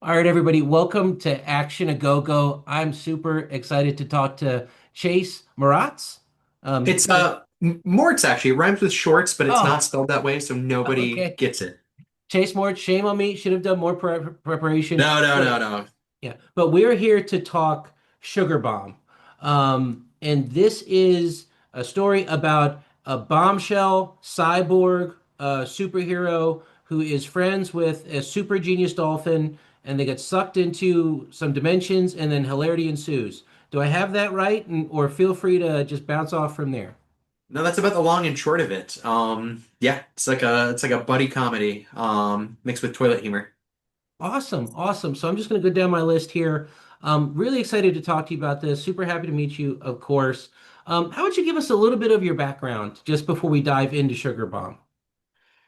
All right, everybody, welcome to Action A Go Go. I'm super excited to talk to Chase Marotz. It's Chase, Mort's actually. It rhymes with shorts, but it's not oh, spelled that way, so nobody okay. gets it. Chase Moritz, shame on me. Should have done more preparation. No, no, no, no. Yeah, but we're here to talk Sugar Bomb. And this is a story about a bombshell cyborg superhero who is friends with a super genius dolphin, and they get sucked into some dimensions, and then hilarity ensues. Do I have that right? Or feel free to just bounce off from there. No, that's about the long and short of it. Yeah, it's like a buddy comedy, mixed with toilet humor. Awesome, awesome. So I'm just going to go down my list here. Really excited to talk to you about this. Super happy to meet you, of course. How would you give us a little bit of your background just before we dive into Sugar Bomb?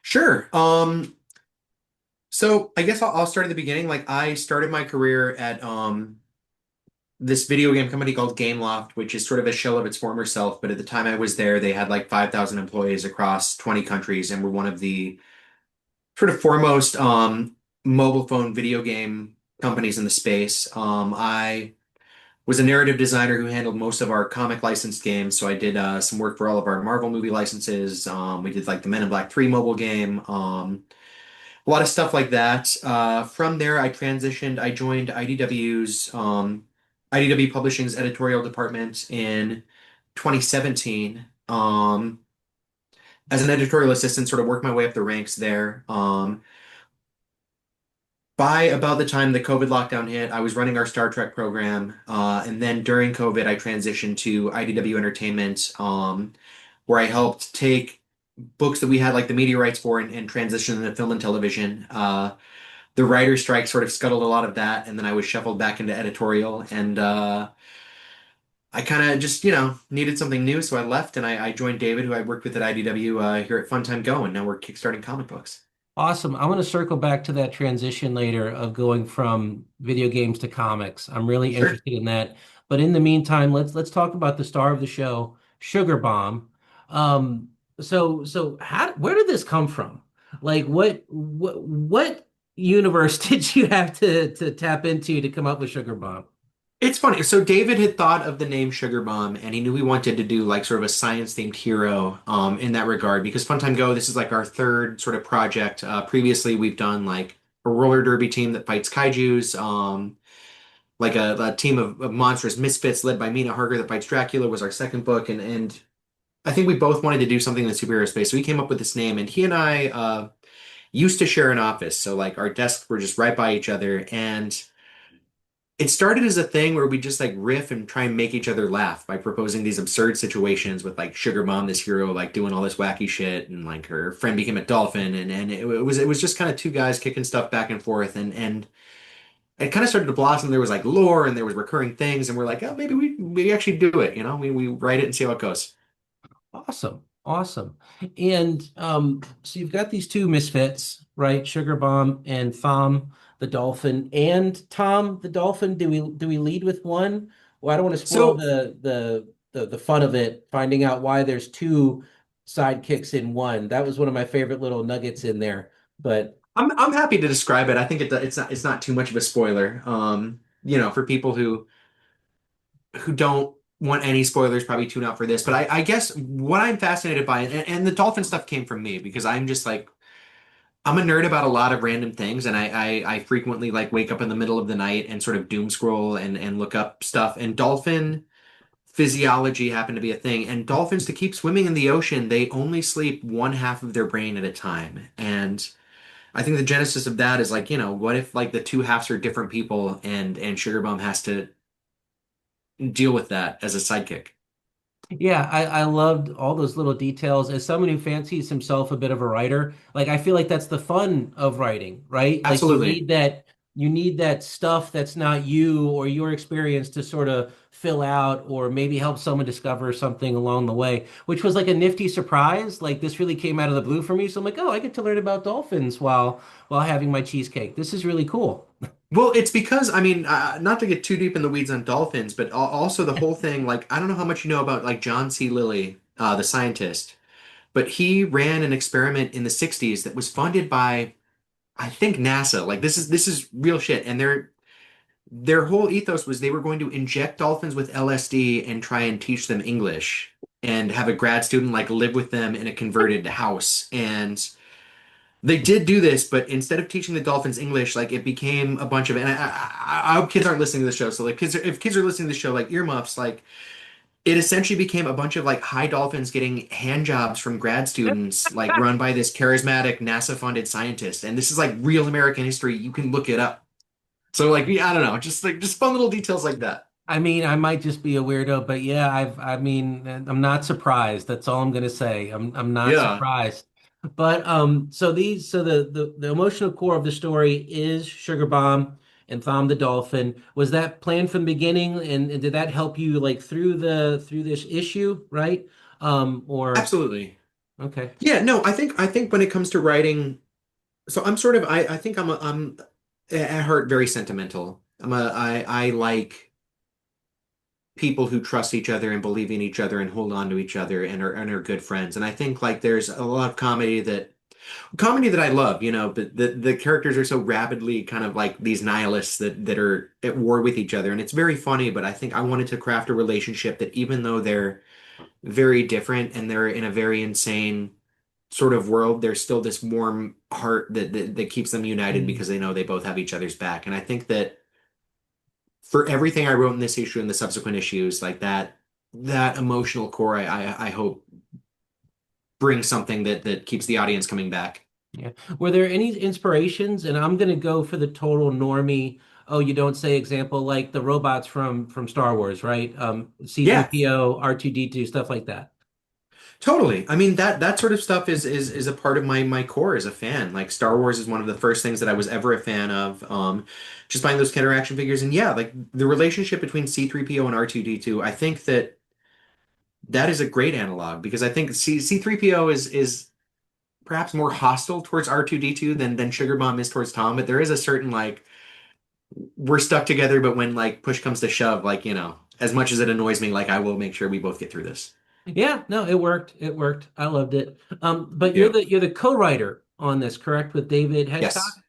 Sure. So I guess I'll start at the beginning. Like I started my career at this video game company called Gameloft, which is sort of a shell of its former self. But at the time I was there, they had like 5,000 employees across 20 countries and were one of the sort of foremost mobile phone video game companies in the space. I was a narrative designer who handled most of our comic licensed games. So I did some work for all of our Marvel movie licenses. We did like the Men in Black 3 mobile game, a lot of stuff like that. From there, I transitioned. I joined IDW Publishing's editorial department in 2017. As an editorial assistant, sort of worked my way up the ranks there. By about the time the COVID lockdown hit, I was running our Star Trek program. And then during COVID, I transitioned to IDW Entertainment, where I helped take books that we had like the media rights for and transition them to film and television. The writer strike sort of scuttled a lot of that, and then I was shuffled back into editorial. And I kind of just, needed something new, so I left and I joined David, who I worked with at IDW here at Funtime Go, and now we're kickstarting comic books. Awesome. I want to circle back to that transition later of going from video games to comics. I'm really Sure. interested in that. But in the meantime, let's talk about the star of the show, Sugar Bomb. So how where did this come from? Like what universe did you have to tap into to come up with Sugar Bomb? It's funny. So David had thought of the name Sugar Bomb, and he knew we wanted to do like sort of a science-themed hero in that regard because Funtime Go, this is like our third sort of project. Previously, we've done like a roller derby team that fights kaijus, like a team of monstrous misfits led by Mina Harker that fights Dracula was our second book, and I think we both wanted to do something in the superhero space, so we came up with this name. And he and I used to share an office, so like our desks were just right by each other, and it started as a thing where we just like riff and try and make each other laugh by proposing these absurd situations with like Sugar Mom, this hero, like doing all this wacky shit, and like her friend became a dolphin, and it was just kind of two guys kicking stuff back and forth, and it kind of started to blossom. There was like lore and there was recurring things, and we're like, oh, maybe we actually do it, we write it and see how it goes. Awesome. Awesome. And so you've got these two misfits, right? Sugar Bomb and Thom the dolphin and Tom the dolphin. Do we lead with one? Well, I don't want to spoil So the fun of it, finding out why there's two sidekicks in one. That was one of my favorite little nuggets in there. But I'm happy to describe it. I think it's not too much of a spoiler. For people who don't want any spoilers, probably tune out for this. But I guess what I'm fascinated by, and the dolphin stuff came from me because I'm just like I'm a nerd about a lot of random things, and I frequently like wake up in the middle of the night and sort of doom scroll and look up stuff. And dolphin physiology happened to be a thing. And dolphins, to keep swimming in the ocean, they only sleep one half of their brain at a time. And I think the genesis of that is like, what if like the two halves are different people and Sugar Bomb has to deal with that as a sidekick. yeah, I loved all those little details. As someone who fancies himself a bit of a writer, like I feel like that's the fun of writing, right? Like Absolutely. you need that stuff that's not you or your experience to sort of fill out or maybe help someone discover something along the way, which was like a nifty surprise. Like this really came out of the blue for me. So I'm like, oh, I get to learn about dolphins while having my cheesecake. This is really cool. Well, it's because, I mean, not to get too deep in the weeds on dolphins, but also the whole thing, like, I don't know how much you know about, like, John C. Lilly, the scientist, but he ran an experiment in the 60s that was funded by I think NASA. Like this is real shit. And their whole ethos was they were going to inject dolphins with LSD and try and teach them English and have a grad student like live with them in a converted house. And they did do this, but instead of teaching the dolphins English, like it became a bunch of, and I hope kids aren't listening to the show. So like kids, if kids are listening to the show, like earmuffs, like it essentially became a bunch of like high dolphins getting hand jobs from grad students, like run by this charismatic NASA funded scientist. And this is like real American history. You can look it up. So like, yeah, I don't know, just like just fun little details like that. I mean, I might just be a weirdo, but yeah, I mean, I'm not surprised. That's all I'm gonna say. I'm not Yeah, surprised. But so the emotional core of the story is Sugar Bomb and Thom the Dolphin. Was that planned from the beginning, and did that help you like through this issue, right? Or absolutely. okay. Yeah, no, I think when it comes to writing, so I'm sort of I think I'm at heart very sentimental. I like people who trust each other and believe in each other and hold on to each other and are good friends. And I think like there's a lot of comedy that I love, but the characters are so rabidly kind of like these nihilists that are at war with each other. And it's very funny, but I think I wanted to craft a relationship that even though they're very different and they're in a very insane sort of world, there's still this warm heart that keeps them united Mm. because they know they both have each other's back. And I think that for everything I wrote in this issue and the subsequent issues, like that emotional core, I hope brings something that keeps the audience coming back. Yeah. Were there any inspirations? And I'm gonna go for the total normie. Oh, you don't say example like the robots from Star Wars, right? Yeah, C-3PO, R2-D2, stuff like that. totally. I mean that sort of stuff is a part of my core as a fan. Like Star Wars is one of the first things that I was ever a fan of. Just buying those Kenner action figures, and yeah, like the relationship between C-3PO and R2-D2. I think that is a great analog because I think C3PO is perhaps more hostile towards R2-D2 than Sugar Bomb is towards Tom, but there is a certain like we're stuck together, but when like push comes to shove, like, as much as it annoys me, like I will make sure we both get through this. Yeah, no, it worked. It worked. I loved it. But Yeah. you're the co-writer on this, correct, with David Hedgecock? Yes.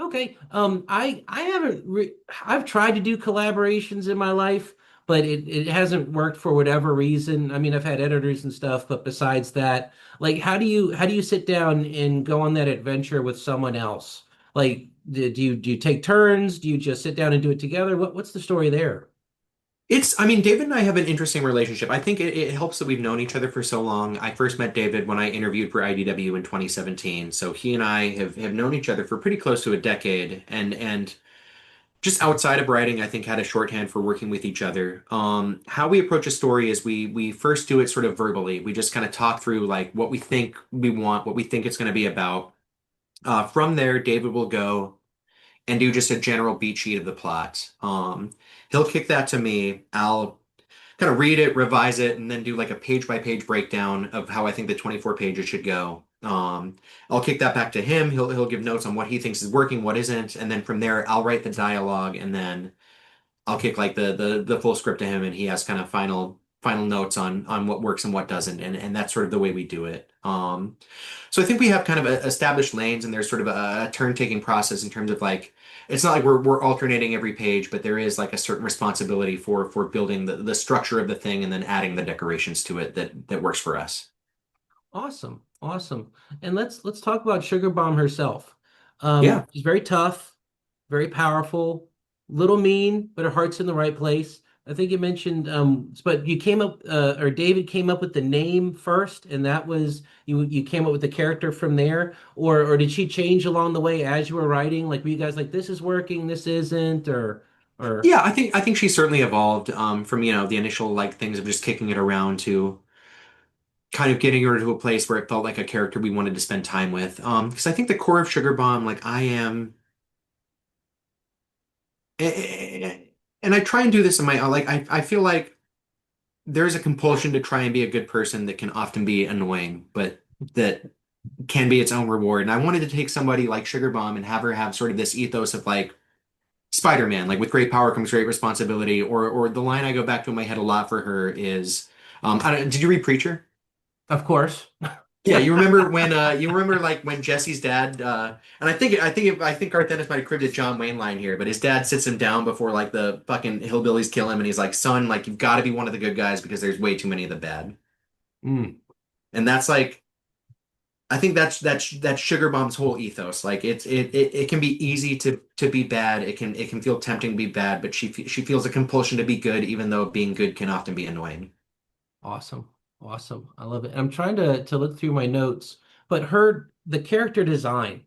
Okay. I haven't I've tried to do collaborations in my life, but it hasn't worked for whatever reason. I mean, I've had editors and stuff, but besides that, like how do you sit down and go on that adventure with someone else? Like do you take turns? Do you just sit down and do it together? What's the story there? I mean, David and I have an interesting relationship. I think it helps that we've known each other for so long. I first met David when I interviewed for IDW in 2017. So he and I have known each other for pretty close to a decade. And just outside of writing, I think had a shorthand for working with each other. How we approach a story is we first do it sort of verbally. We just kind of talk through like what we think we want, what we think it's going to be about. From there, David will go and do just a general beat sheet of the plot. He'll kick that to me. I'll kind of read it, revise it, and then do like a page by page breakdown of how I think the 24 pages should go. I'll kick that back to him. He'll give notes on what he thinks is working, what isn't, and then from there I'll write the dialogue, and then I'll kick like the full script to him, and he has kind of final notes on what works and what doesn't, and that's sort of the way we do it. So I think we have kind of established lanes, and there's sort of a turn-taking process in terms of like it's not like we're alternating every page, but there is like a certain responsibility for building the structure of the thing and then adding the decorations to it that works for us. Awesome. Awesome. And let's talk about Sugar Bomb herself. Yeah. She's very tough, very powerful, little mean, but her heart's in the right place. I think you mentioned but you came up or David came up with the name first, and that was you came up with the character from there, or did she change along the way as you were writing? Like were you guys like this is working, this isn't, or Yeah, I think she certainly evolved from, the initial like things of just kicking it around to kind of getting her to a place where it felt like a character we wanted to spend time with. Because I think the core of Sugar Bomb, like I am, and I try and do this in my like I feel like there's a compulsion to try and be a good person that can often be annoying, but that can be its own reward. And I wanted to take somebody like Sugar Bomb and have her have sort of this ethos of like Spider-Man, like with great power comes great responsibility, or the line I go back to in my head a lot for her is, did you read Preacher? of course. Yeah, you remember like when Jesse's dad and I think Garth Ennis might have cribbed a John Wayne line here, but his dad sits him down before like the fucking hillbillies kill him and he's like, "Son, like you've got to be one of the good guys because there's way too many of the bad." Mm, And that's like I think that's Sugar Bomb's whole ethos. Like it can be easy to be bad. It can feel tempting to be bad, but she feels a compulsion to be good even though being good can often be annoying. awesome. Awesome. I love it. I'm trying to look through my notes, but her the character design.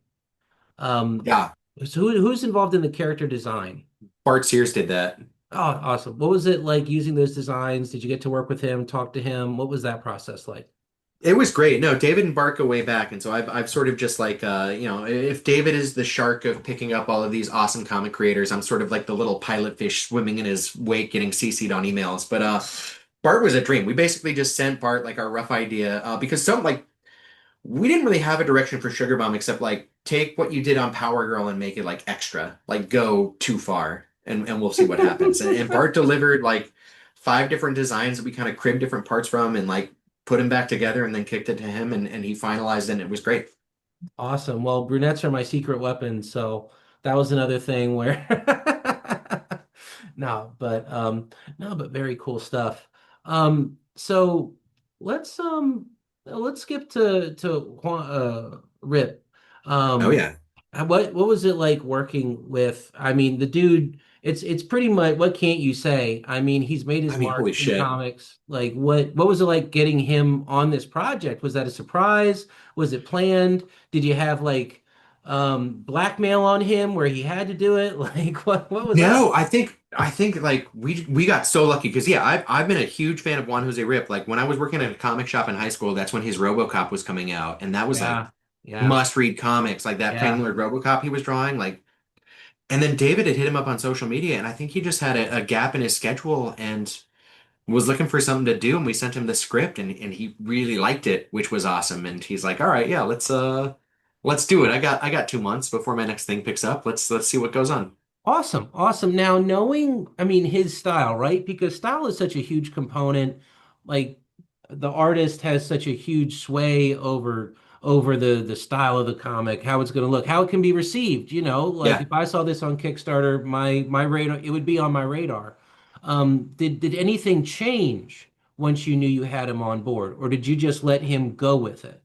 Um, Yeah, so who's involved in the character design? Bart Sears did that. Oh, awesome. What was it like using those designs? Did you get to work with him, talk to him? What was that process like? It was great. No, David and Bart go way back, and so I've sort of just like if David is the shark of picking up all of these awesome comic creators, I'm sort of like the little pilot fish swimming in his wake, getting CC'd on emails. But Bart was a dream. We basically just sent Bart like our rough idea because some like we didn't really have a direction for Sugar Bomb except like take what you did on Power Girl and make it like extra, like go too far, and we'll see what happens. And Bart delivered like five different designs that we kind of cribbed different parts from and like put them back together and then kicked it to him and he finalized it and it was great. Awesome. Well, brunettes are my secret weapon, so that was another thing where no, but no, but very cool stuff. So let's let's skip to Rip. Oh Um yeah. what was it like working with, I mean, the dude, it's pretty much, what can't you say? I mean, he's made his I mean, holy mark in shit. comics. Like what was it like getting him on this project? Was that a surprise? Was it planned? Did you have like blackmail on him where he had to do it? Like what was that? No, I think like we got so lucky because yeah, I've been a huge fan of Juan José Ryp. Like when I was working at a comic shop in high school, that's when his RoboCop was coming out, and that was like Yeah. Yeah. must read comics. Like that Yeah. Penguin RoboCop he was drawing, like and then David had hit him up on social media, and I think he just had a gap in his schedule and was looking for something to do, and we sent him the script, and he really liked it, which was awesome. And he's like, "All right, yeah, let's do it. I got 2 months before my next thing picks up. Let's see what goes on." Awesome, awesome. Now, knowing, I mean, his style, right? Because style is such a huge component. Like the artist has such a huge sway over the style of the comic, how it's going to look, how it can be received. Like Yeah. if I saw this on Kickstarter, my radar, it would be on my radar. Did anything change once you knew you had him on board, or did you just let him go with it?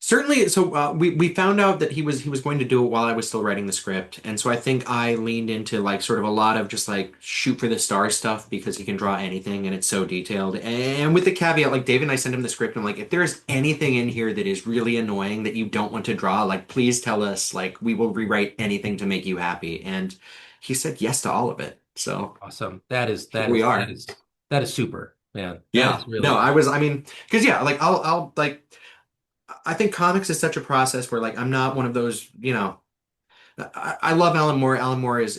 Certainly, so we found out that he was going to do it while I was still writing the script, and so I think I leaned into like sort of a lot of just like shoot for the stars stuff because he can draw anything and it's so detailed. And with the caveat, like David and I sent him the script, and I'm like, if there's anything in here that is really annoying that you don't want to draw, like please tell us. Like we will rewrite anything to make you happy. And he said yes to all of it. So Awesome. That is here that we is that are. is that is super, man. That Yeah. is No, really I mean, because yeah, like I'll like. I think comics is such a process where like I'm not one of those, I love Alan Moore. Alan Moore is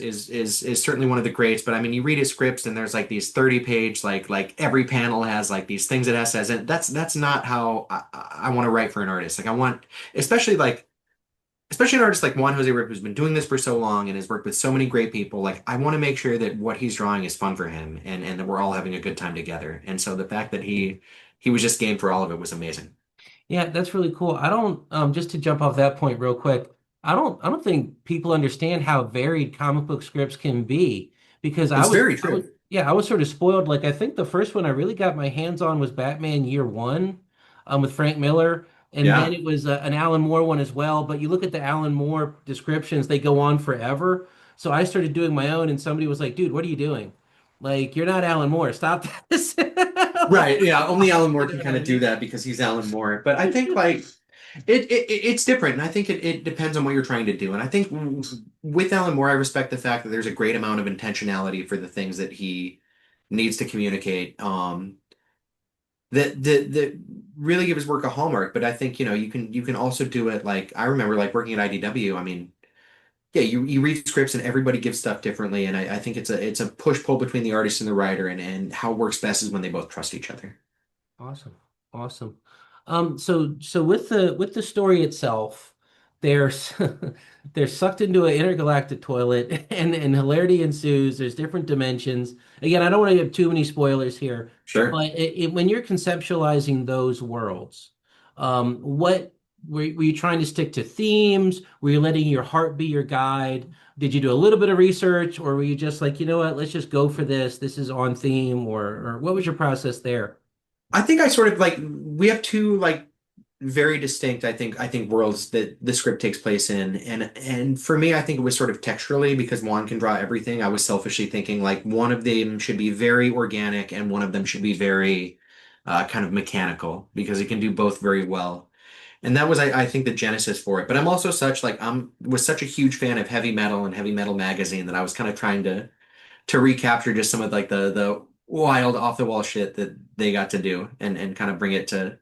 certainly one of the greats, but I mean you read his scripts and there's like these 30-page like every panel has like these things it has says and that's not how I want to write for an artist. Like I want especially an artist like Juan Jose Ryp who's been doing this for so long and has worked with so many great people, like I want to make sure that what he's drawing is fun for him and that we're all having a good time together. And so the fact that he was just game for all of it was amazing. Yeah, that's really cool. I don't just to jump off that point real quick. I don't think people understand how varied comic book scripts can be because It's very I was true. yeah, I was sort of spoiled. Like I think the first one I really got my hands on was Batman Year One with Frank Miller, and then Yeah. it was an Alan Moore one as well. But you look at the Alan Moore descriptions, they go on forever. So I started doing my own, and somebody was like, "Dude, what are you doing? Like, you're not Alan Moore. Stop this." Like, Right. Yeah. Only Alan Moore you know can what kind I of do mean? that because he's Alan Moore. But I think like it's different. And I think it depends on what you're trying to do. And I think with Alan Moore, I respect the fact that there's a great amount of intentionality for the things that he needs to communicate. That really give his work a hallmark. But I think, you can also do it like I remember like working at IDW. I mean, yeah, you read scripts and everybody gives stuff differently. And I think it's a push-pull between the artist and the writer and how it works best is when they both trust each other. Awesome. Awesome. So with the story itself, they're they're sucked into an intergalactic toilet and hilarity ensues. There's different dimensions. Again, I don't want to give too many spoilers here, Sure. but when you're conceptualizing those worlds, What were you trying to stick to themes? Were you letting your heart be your guide? Did you do a little bit of research, or were you just like, you know what, let's just go for this. This is on theme, or what was your process there? I think I sort of like we have two like very distinct, I think worlds that the script takes place in. And for me, I think it was sort of texturally because Juan can draw everything. I was selfishly thinking like one of them should be very organic and one of them should be very kind of mechanical because he can do both very well. And that was I think the genesis for it. But I'm also such like I'm was such a huge fan of heavy metal and heavy metal magazine that I was kind of trying to recapture just some of like the wild off the wall shit that they got to do and kind of bring it to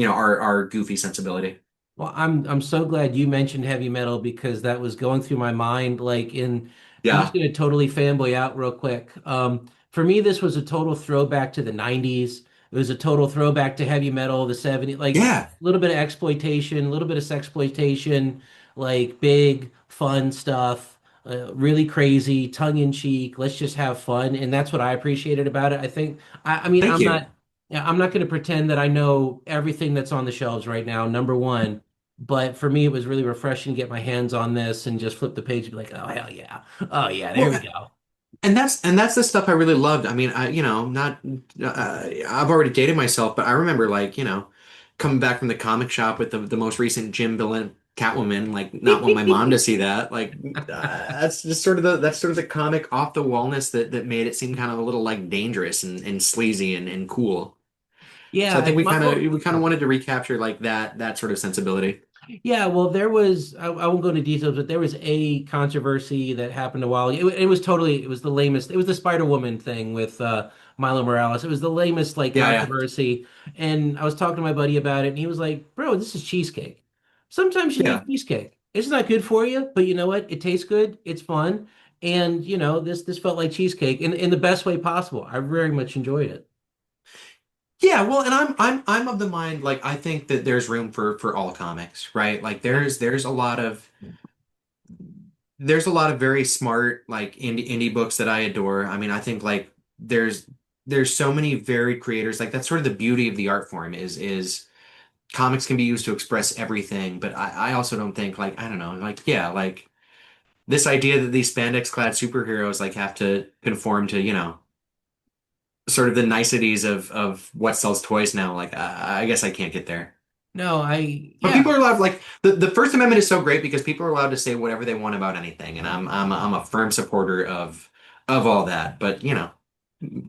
our goofy sensibility. Well, I'm so glad you mentioned heavy metal because that was going through my mind. I'm just Yeah. gonna totally fanboy out real quick. For me, this was a total throwback to the '90s. It was a total throwback to heavy metal, the '70s, like a Yeah. little bit of exploitation, a little bit of sexploitation, like big fun stuff, really crazy, tongue in cheek. Let's just have fun, and that's what I appreciated about it. I mean, Thank you. yeah, I'm not going to pretend that I know everything that's on the shelves right now, number one. But for me, it was really refreshing to get my hands on this and just flip the page and be like, oh, hell yeah. Oh, yeah, there Well, we go. and that's the stuff I really loved. I mean, not I've already dated myself, but I remember like, coming back from the comic shop with the most recent Jim villain Catwoman, like not want my mom to see that. Like that's just sort of the comic off the wallness that made it seem kind of a little like dangerous and sleazy and cool. So Yeah, I think well, we kind of wanted to recapture like that sort of sensibility. yeah, well, I won't go into details, but there was a controversy that happened a while. It was the lamest. It was the Spider-Woman thing with Milo Morales. It was the lamest like Yeah, yeah. controversy. And I was talking to my buddy about it, and he was like, "Bro, this is cheesecake. Sometimes you need Yeah. cheesecake. It's not good for you, but you know what? It tastes good. It's fun, and this felt like cheesecake in the best way possible. I very much enjoyed it. Yeah, well, and I'm of the mind like I think that there's room for all comics, right? Like Yeah. there's a lot of very smart like indie books that I adore. I mean, I think like there's so many varied creators. Like that's sort of the beauty of the art form is comics can be used to express everything, but I also don't think like I don't know, like yeah, like this idea that these spandex clad superheroes like have to conform to, sort of the niceties of what sells toys now. Like, I guess I can't get there. No, But yeah. people are allowed, like, the First Amendment is so great because people are allowed to say whatever they want about anything, and I'm a firm supporter of all that. But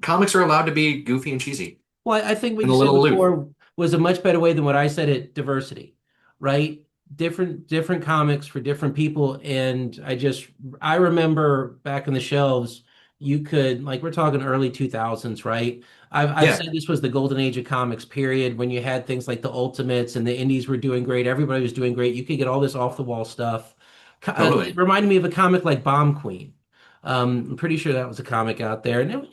comics are allowed to be goofy and cheesy Well, I think what and you a said little aloof. before was a much better way than what I said it, diversity, right? Different comics for different people. And I remember back in the shelves, you could, like, we're talking early 2000s, right? I've Yeah, said this was the golden age of comics, period, when you had things like the Ultimates and the indies were doing great. Everybody was doing great. You could get all this off the wall stuff. It totally. reminded me of a comic like Bomb Queen. I'm pretty sure that was a comic out there, and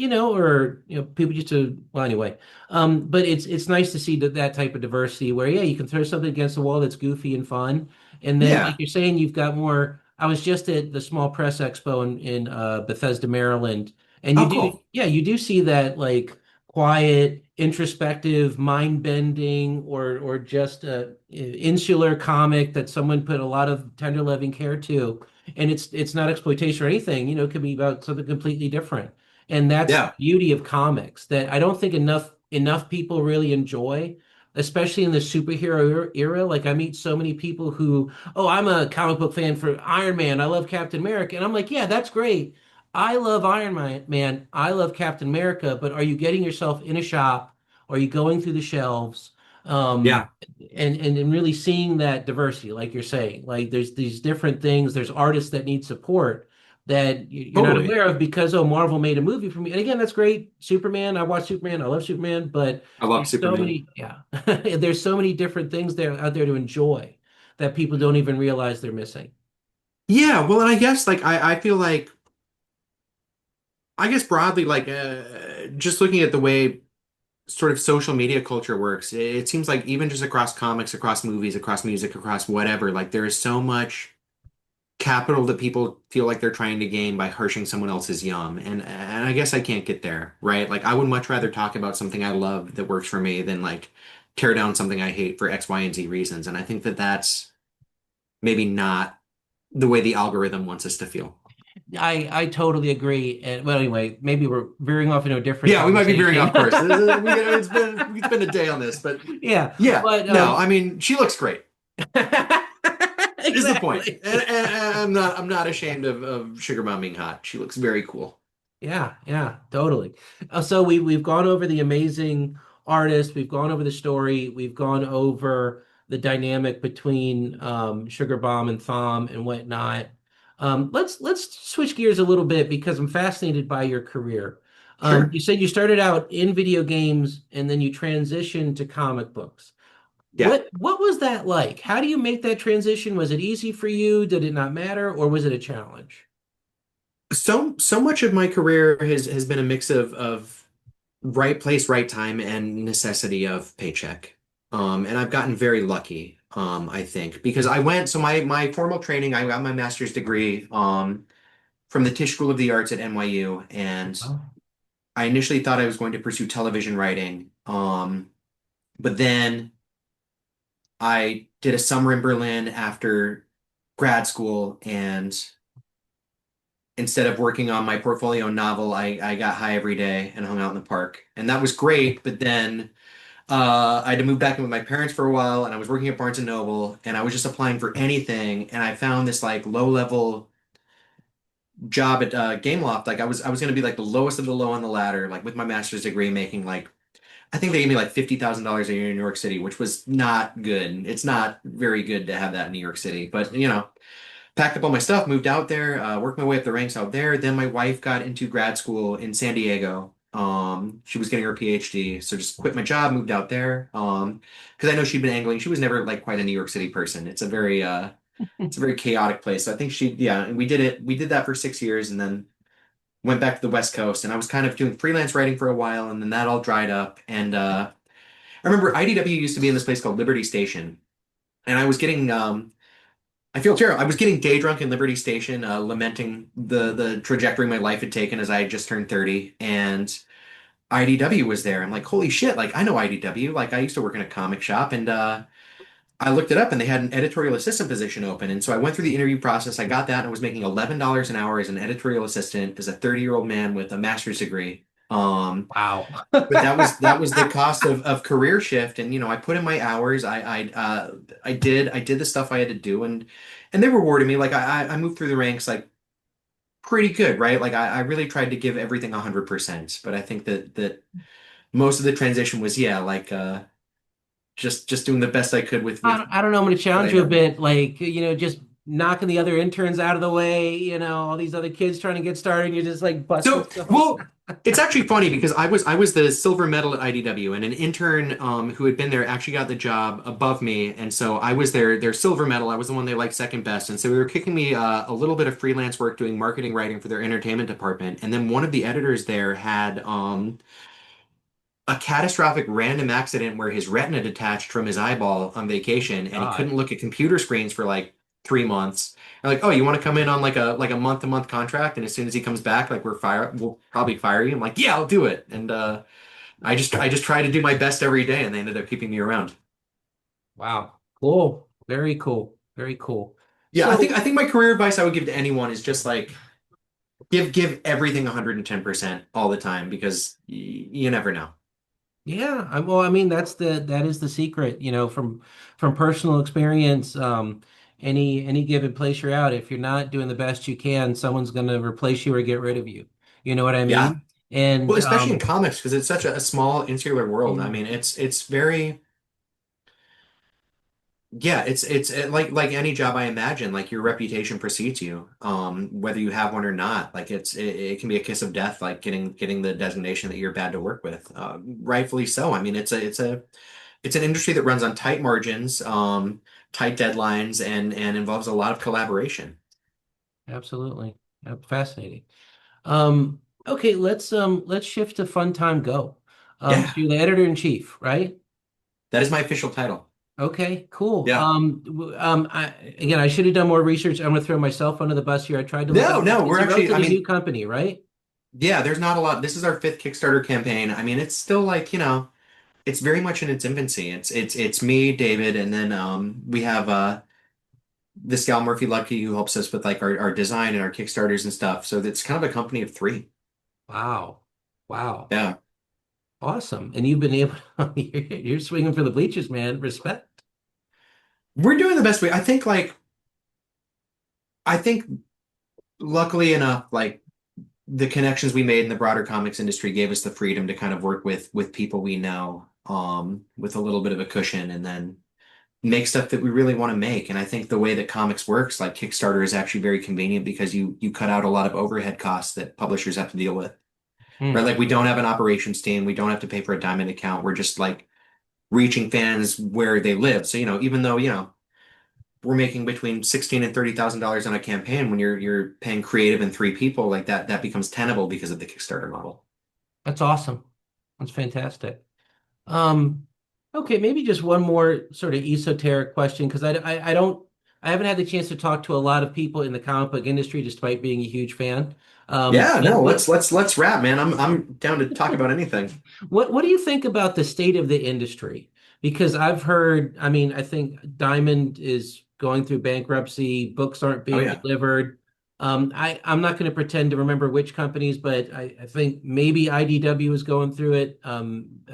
people used to. Well, anyway, but it's nice to see that type of diversity where yeah, you can throw something against the wall that's goofy and fun, and then like Yeah. you're saying, you've got more. I was just at the Small Press Expo in Bethesda, Maryland, and Oh, cool. you do see that like quiet, introspective, mind-bending, or just a insular comic that someone put a lot of tender loving care to, and it's not exploitation or anything. It could be about something completely different. And that's the Yeah. beauty of comics that I don't think enough people really enjoy, especially in the superhero era. Like I meet so many people who, oh, I'm a comic book fan for Iron Man. I love Captain America. And I'm like, yeah, that's great. I love Man. I love Captain America, but are you getting yourself in a shop? Are you going through the shelves? Um, Yeah. and really seeing that diversity, like you're saying, like there's these different things, there's artists that need support that you're not Totally. aware of because oh, Marvel made a movie for me. And again, that's great. Superman, I watch Superman, I love Superman, but I love there's so Superman. many, yeah, there's so many different things there out there to enjoy that people don't even realize they're missing. Yeah. Well, and I guess like I feel like I guess broadly like just looking at the way sort of social media culture works. It seems like even just across comics, across movies, across music, across whatever, like there is so much capital that people feel like they're trying to gain by harshing someone else's yum. And I guess I can't get there, right? Like I would much rather talk about something I love that works for me than like tear down something I hate for X, Y, and Z reasons. And I think that that's maybe not the way the algorithm wants us to feel. I totally agree. And well, anyway, maybe we're veering off into a different Yeah, we might be veering conversation. off course. It's been a day on this, but Yeah, yeah, but no, I mean she looks great. Is the point, exactly. and I'm not ashamed of Sugar Mom being hot. She looks very cool. Yeah, yeah, totally. So we've gone over the amazing artist, we've gone over the story, we've gone over the dynamic between Sugar Bomb and Thom and whatnot. Let's switch gears a little bit because I'm fascinated by your career. Sure. You said you started out in video games and then you transitioned to comic books. Yeah. What was that like? How do you make that transition? Was it easy for you? Did it not matter, or was it a challenge? So much of my career has been a mix of right place, right time, and necessity of paycheck. And I've gotten very lucky, I think, because my formal training, I got my master's degree from the Tisch School of the Arts at NYU, and Oh, I initially thought I was going to pursue television writing. But then I did a summer in Berlin after grad school, and instead of working on my portfolio novel, I got high every day and hung out in the park. And that was great, but then I had to move back in with my parents for a while, and I was working at Barnes and Noble, and I was just applying for anything, and I found this like low level job at Gameloft. Like I was going to be like the lowest of the low on the ladder, like with my master's degree, making like I think they gave me like $50,000 a year in New York City, which was not good. It's not very good to have that in New York City, but packed up all my stuff, moved out there, worked my way up the ranks out there. Then my wife got into grad school in San Diego. She was getting her PhD, so just quit my job, moved out there. Because I know she'd been angling. She was never like quite a New York City person. It's a very chaotic place. So I think yeah, and we did it. We did that for 6 years, and then went back to the West Coast. And I was kind of doing freelance writing for a while, and then that all dried up. And I remember IDW used to be in this place called Liberty Station, and I was getting I feel terrible. I was getting day drunk in Liberty Station, lamenting the trajectory my life had taken as I had just turned 30, and IDW was there. I'm like, holy shit! Like I know IDW. Like I used to work in a comic shop, and I looked it up, and they had an editorial assistant position open. And so I went through the interview process. I got that, and I was making $11 an hour as an editorial assistant as a 30-year-old man with a master's degree. wow. But that was the cost of career shift, and I put in my hours. I did the stuff I had to do, and they rewarded me. Like I moved through the ranks like pretty good, right? Like I really tried to give everything 100%. But I think that most of the transition was yeah, like just doing the best I could with I don't know. I'm going to what I challenge you a had. bit, like, just knocking the other interns out of the way, all these other kids trying to get started, and you're just like busting So, stuff. well, it's actually funny because I was the silver medal at IDW, and an intern who had been there actually got the job above me, and so I was their silver medal. I was the one they liked second best, and so they were kicking me a little bit of freelance work doing marketing writing for their entertainment department. And then one of the editors there had a catastrophic random accident where his retina detached from his eyeball on vacation, and he God. couldn't look at computer screens for like 3 months. They're like, oh, you want to come in on like a month-to-month contract, and as soon as he comes back, like we'll probably fire you. I'm like, yeah, I'll do it. And I just try to do my best every day, and they ended up keeping me around. Wow. Cool. Very cool. Very cool. Yeah, I think So, I think my career advice I would give to anyone is just like give everything 110% all the time because you never know. yeah, well, I mean, that is the secret, from personal experience. Any given place you're out, if you're not doing the best you can, someone's going to replace you or get rid of you. You know what I Yeah. mean? Well, And especially in comics because it's such a small insular world. I yeah. mean, it's very yeah, it's like any job I imagine, like your reputation precedes you, whether you have one or not. Like it can be a kiss of death, like getting the designation that you're bad to work with. Rightfully so. I mean, it's an industry that runs on tight margins, tight deadlines, and involves a lot of collaboration. Absolutely. Fascinating. Um, okay, let's shift to Fun Time Go. So Yeah, you're the editor in chief, right? that is my official title. Okay, cool. Yeah. Again, I should have done more research. I'm gonna throw myself under the bus here. I tried to look it No, up. no, It's we're a actually, I relatively new mean, company, right? yeah, there's not a lot. This is our fifth Kickstarter campaign. I mean, it's still like, it's very much in its infancy. It's me, David, and then we have this gal Murphy Lucky who helps us with like our design and our Kickstarters and stuff. So it's kind of a company of three. Wow. Wow. Yeah. Awesome. And you've been able you're swinging for the bleachers, man. Respect. We're doing the best we I think luckily enough, like the connections we made in the broader comics industry gave us the freedom to kind of work with people we know, with a little bit of a cushion and then make stuff that we really want to make. And I think the way that comics works, like Kickstarter is actually very convenient because you cut out a lot of overhead costs that publishers have to deal with. Right? Hmm. Like we don't have an operations team, we don't have to pay for a diamond account. We're just like reaching fans where they live. So, even though, we're making between 16 and $30,000 on a campaign when you're paying creative and three people like that becomes tenable because of the Kickstarter model. That's awesome. That's fantastic. Um, okay, maybe just one more sort of esoteric question because I haven't had the chance to talk to a lot of people in the comic book industry despite being a huge fan. Yeah, But no, let's wrap, man. I'm down to talk about anything. what do you think about the state of the industry? Because I've heard, I mean, I think Diamond is going through bankruptcy, books aren't Oh being yeah. delivered. I'm not going to pretend to remember which companies, but I think maybe IDW is going through it.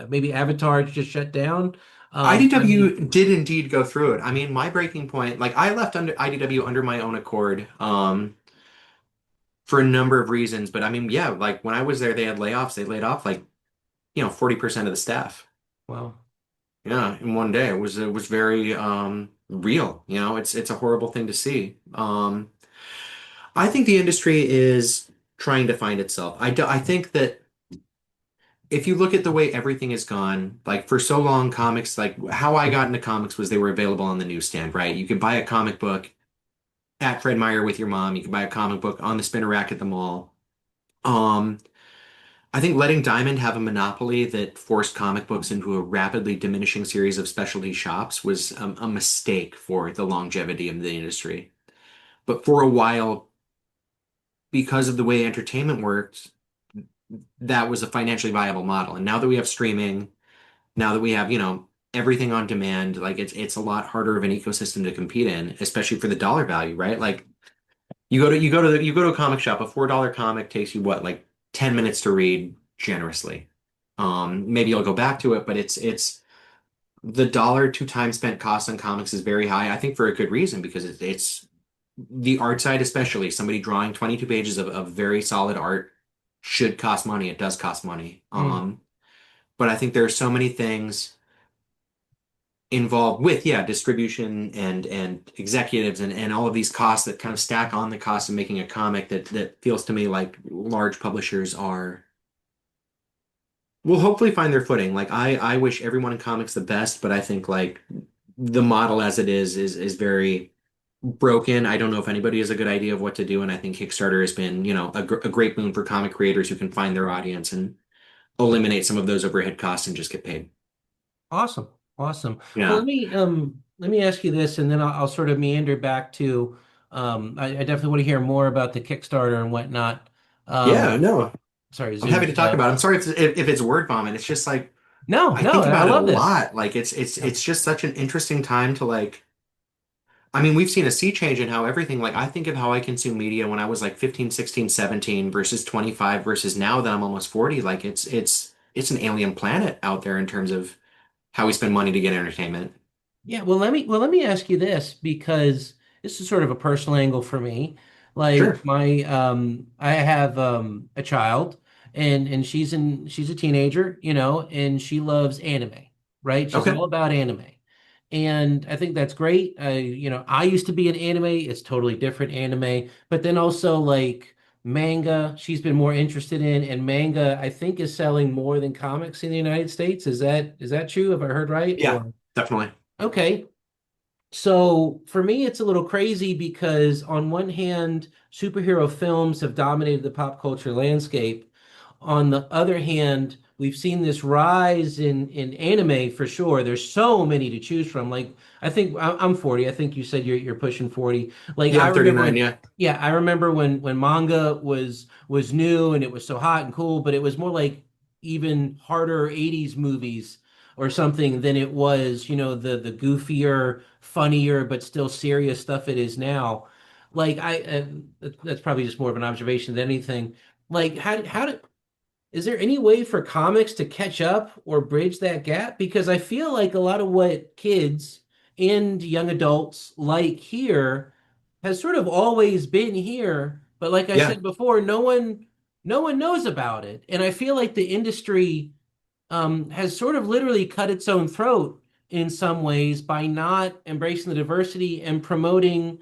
Maybe Avatar just shut down. I mean, IDW did indeed go through it. I mean, my breaking point, like I left under IDW under my own accord, for a number of reasons. But I mean, yeah, like when I was there, they had layoffs. They laid off like, 40% of the staff. well, Yeah, in one day. It was very real. It's a horrible thing to see. I think the industry is trying to find itself. I think that if you look at the way everything has gone, like for so long, comics, like how I got into comics was they were available on the newsstand, right? You could buy a comic book at Fred Meyer with your mom. You could buy a comic book on the spinner rack at the mall. Um, I think letting Diamond have a monopoly that forced comic books into a rapidly diminishing series of specialty shops was a mistake for the longevity of the industry. But for a while, because of the way entertainment worked, that was a financially viable model. And now that we have streaming, now that we have, everything on demand, like it's a lot harder of an ecosystem to compete in, especially for the dollar value, right? Like you go to a comic shop, a $4 comic takes you what, like 10 minutes to read generously. Maybe you'll go back to it, but it's the dollar to time spent cost on comics is very high. I think for a good reason because it's the art side, especially somebody drawing 22 pages of very solid art should cost money. It does cost money. hmm. But I think there are so many things involved with, yeah, distribution and executives and all of these costs that kind of stack on the cost of making a comic that feels to me like large publishers are will hopefully find their footing. Like I wish everyone in comics the best, but I think like the model as it is very broken. I don't know if anybody has a good idea of what to do, and I think Kickstarter has been, a great boon for comic creators who can find their audience and eliminate some of those overhead costs and just get paid. Awesome. Awesome. Well, Yeah. let me ask you this, and then I'll sort of meander back to I definitely want to hear more about the Kickstarter and whatnot. Yeah, Um, no. sorry, I'm happy Zoom's to talk about it. I'm sorry if it's word vomit. It's just like no, I no, think I about it a love this. lot. Like it's Yeah. it's just such an interesting time to like I mean, we've seen a sea change in how everything like I think of how I consume media when I was like 15, 16, 17 versus 25 versus now that I'm almost 40. Like it's an alien planet out there in terms of how we spend money to get entertainment. Yeah, well let me ask you this because this is sort of a personal angle for me. Like Sure. my I have a child and she's a teenager, and she loves anime, right? She's Okay. all about anime. And I think that's great. I used to be an anime, it's totally different anime, but then also like manga, she's been more interested in, and manga I think is selling more than comics in the United States. Is that true? Have I heard right? Yeah, Or definitely. okay. So for me, it's a little crazy because on one hand, superhero films have dominated the pop culture landscape. On the other hand, we've seen this rise in anime for sure. There's so many to choose from. Like I think I'm 40. I think you said you're pushing 40. Like Yeah, I I'm remember 39, when, yeah. yeah, I remember when manga was new and it was so hot and cool, but it was more like even harder 80s movies or something than it was, the goofier, funnier, but still serious stuff it is now. Like that's probably just more of an observation than anything. Like is there any way for comics to catch up or bridge that gap? Because I feel like a lot of what kids and young adults like here has sort of always been here, but like I Yeah, said before, no one knows about it. And I feel like the industry has sort of literally cut its own throat in some ways by not embracing the diversity and promoting,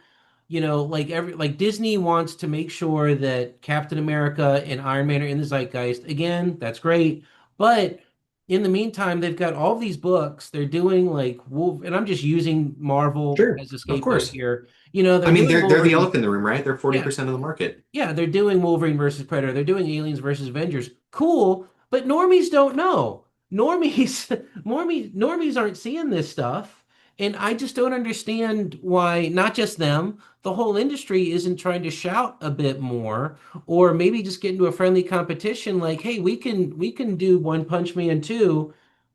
like Disney wants to make sure that Captain America and Iron Man are in the zeitgeist. Again, that's great, but in the meantime, they've got all these books. They're doing like Wolf, and I'm just using Marvel sure, as a of scapegoat course. here. I They're mean, doing they're the Wolverine. elephant in the room, right? They're Yeah, 40% of the market. yeah, they're doing Wolverine versus Predator. They're doing Aliens versus Avengers. Cool, but normies don't know. Normies, normies aren't seeing this stuff, and I just don't understand why not just them, the whole industry isn't trying to shout a bit more, or maybe just get into a friendly competition. Like, hey, we can do One Punch Man too,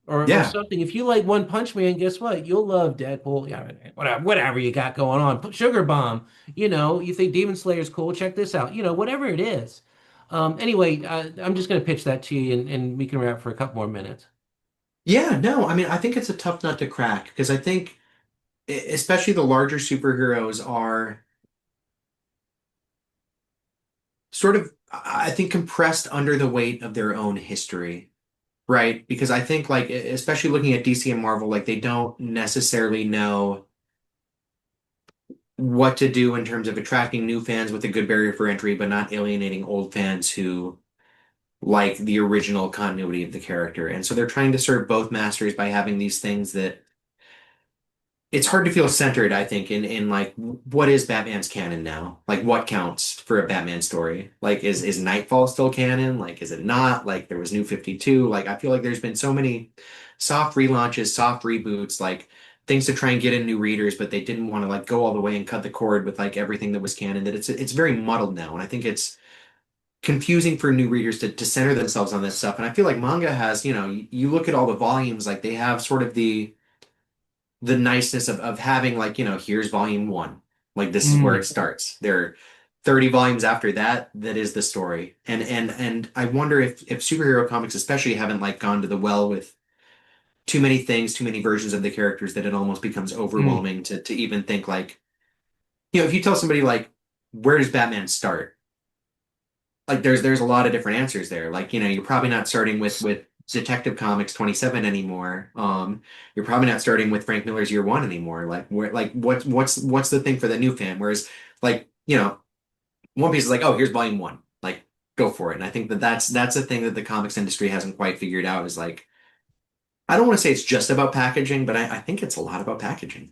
or Yeah. something. If you like One Punch Man, guess what? You'll love Deadpool. Yeah, whatever you got going on. Put Sugar Bomb. You think Demon Slayer's cool, check this out. Whatever it is. Anyway, I'm just going to pitch that to you, and we can wrap for a couple more minutes. Yeah, no, I mean, I think it's a tough nut to crack because I think, especially the larger superheroes are sort of, I think, compressed under the weight of their own history, right? Because I think, like, especially looking at DC and Marvel, like, they don't necessarily know what to do in terms of attracting new fans with a good barrier for entry, but not alienating old fans who like the original continuity of the character. And so they're trying to serve both masters by having these things that it's hard to feel centered, I think, in like what is Batman's canon now? Like what counts for a Batman story? Like is Nightfall still canon? Like is it not? Like there was New 52. Like I feel like there's been so many soft relaunches, soft reboots, like things to try and get in new readers, but they didn't want to like go all the way and cut the cord with like everything that was canon, that it's very muddled now. And I think it's confusing for new readers to center themselves on this stuff. And I feel like manga has, you look at all the volumes, like they have sort of the niceness of having like, here's volume one. Like this is where Mm, it starts. There are 30 volumes after that that is the story. And I wonder if superhero comics especially haven't like gone to the well with too many things, too many versions of the characters that it almost becomes mm, overwhelming to even think like, if you tell somebody like, where does Batman start? Like there's a lot of different answers there. Like, you're probably not starting with Detective Comics 27 anymore. You're probably not starting with Frank Miller's Year One anymore. Like where like what's the thing for the new fan? Whereas like, One Piece is like, oh, here's volume one. Like go for it. And I think that's the thing that the comics industry hasn't quite figured out is like I don't want to say it's just about packaging, but I think it's a lot about packaging.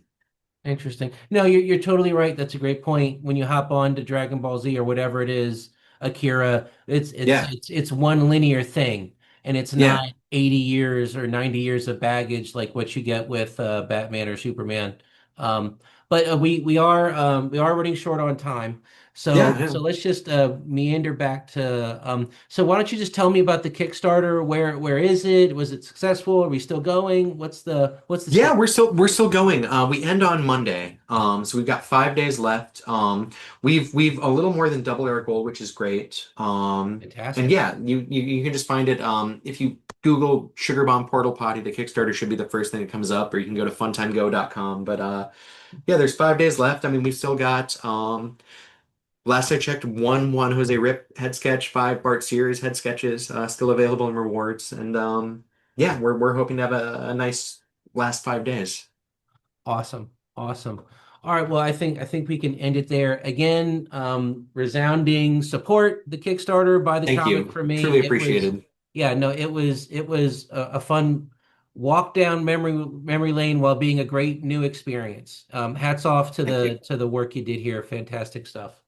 interesting. No, you're totally right. That's a great point. When you hop on to Dragon Ball Z or whatever it is, Akira, Yeah. it's one linear thing, and it's Yeah. not 80 years or 90 years of baggage like what you get with Batman or Superman. Um, but we are running short on time. Yeah. So Yeah. let's just meander back to so why don't you just tell me about the Kickstarter? Where is it? Was it successful? Are we still going? What's the Yeah, state? we're still going. We end on Monday. So we've got 5 days left. We've a little more than doubled our goal, which is great. And Fantastic. yeah, you can just find it. If you Google Sugar Bomb Portal Potty, the Kickstarter should be the first thing that comes up, or you can go to funtimego.com. But yeah, there's 5 days left. I mean, we've still got last I checked, one Juan Jose Ryp head sketch, five Bart Sears head sketches still available in rewards. And yeah, we're hoping to have a nice last 5 days. Awesome. Awesome. All right. Well, I think we can end it there. Again, resounding support the Kickstarter by the Thank comic you. for me. Truly It was, appreciated. yeah, no, it was a fun walk down memory lane while being a great new experience. Hats off to Thank you. the work you did here. Fantastic stuff.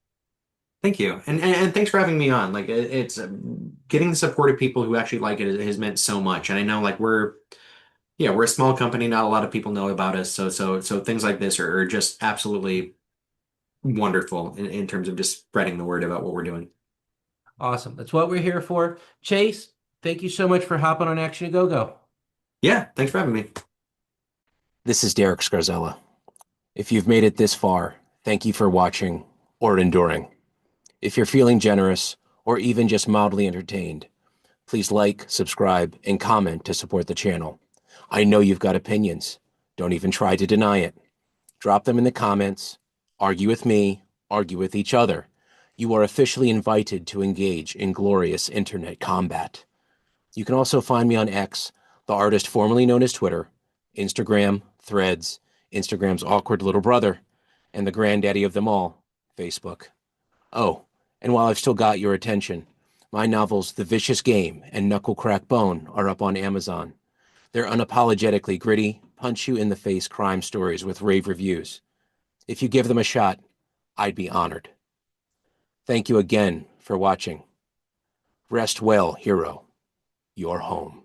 Thank you. And thanks for having me on. Like it's getting the support of people who actually like it has meant so much. And I know like we're a small company, not a lot of people know about us. So things like this are just absolutely wonderful in terms of just spreading the word about what we're doing. Awesome. That's what we're here for. Chase, thank you so much for hopping on Action to Go Go. Yeah, thanks for having me. This is Derek Scarzella. If you've made it this far, thank you for watching or enduring. If you're feeling generous or even just mildly entertained, please like, subscribe, and comment to support the channel. I know you've got opinions. Don't even try to deny it. Drop them in the comments. Argue with me. Argue with each other. You are officially invited to engage in glorious internet combat. You can also find me on X, the artist formerly known as Twitter, Instagram, Threads, Instagram's awkward little brother, and the granddaddy of them all, Facebook. Oh, and while I've still got your attention, my novels The Vicious Game and Knuckle Crack Bone are up on Amazon. They're unapologetically gritty, punch-you-in-the-face crime stories with rave reviews. If you give them a shot, I'd be honored. Thank you again for watching. Rest well, hero. You're home.